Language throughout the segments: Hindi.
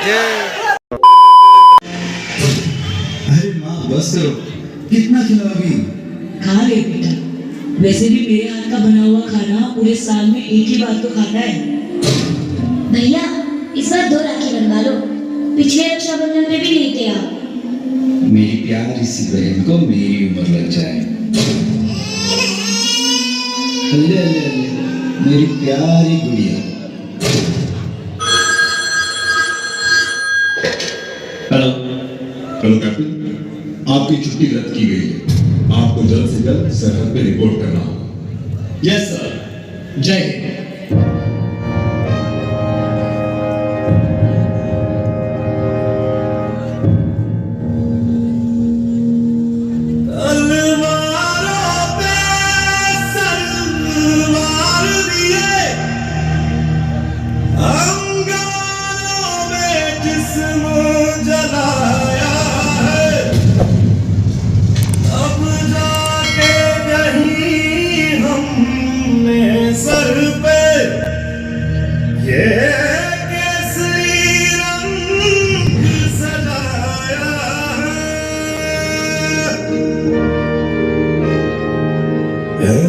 जय। अरे माँ बस करो, कितना खिलाओगी? खा ले बेटा, वैसे भी मेरे हाथ का बना हुआ खाना पूरे साल में एक ही बार तो खाता है। भैया इस बार 2 राखी बनवा लो, पिछले रक्षाबंधन में भी नहीं थे आप। मेरी प्यारी सी बहन को मेरी उम्र लग जाए। अल्ले अल्ले अल्ले, मेरी प्यारी गुड़िया। हेलो हेलो कैप्टन, आपकी छुट्टी रद्द की गई है। आपको जल्द से जल्द सरहद पे रिपोर्ट करना होगा। यस सर, जय हिंद।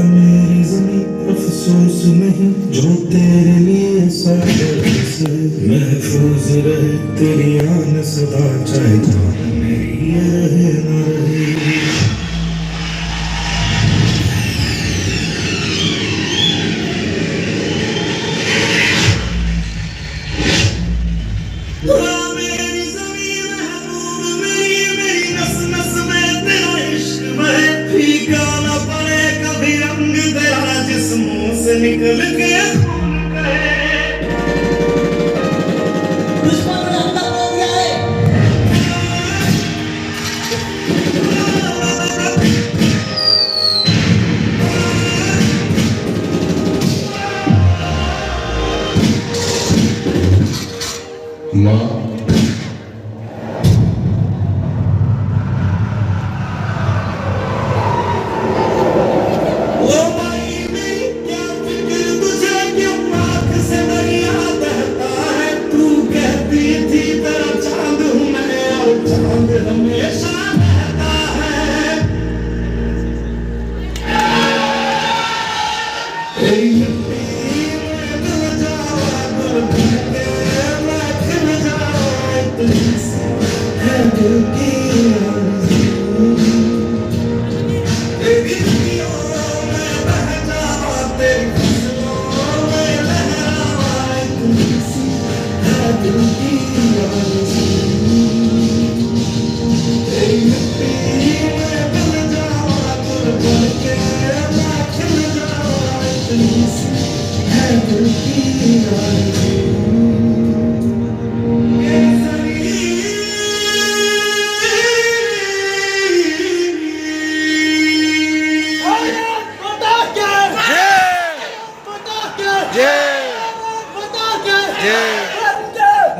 मेरी ज़मीं अफसोस नहीं जो तेरे लिए सागर से महफूज रहे तेरी आन सदा, चाहे जान मेरी ये रहे न रहे। मेरी ज़मीं महबूब मेरी नस नस में तेरा इश्क बहे, फीका न पड़े कभी रंग तेरा जिस मुंह से निकल के खून कहे। दुश्मन ने हमला बोल दिया है। माँ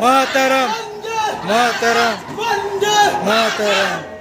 मातरम मातरम मातरम।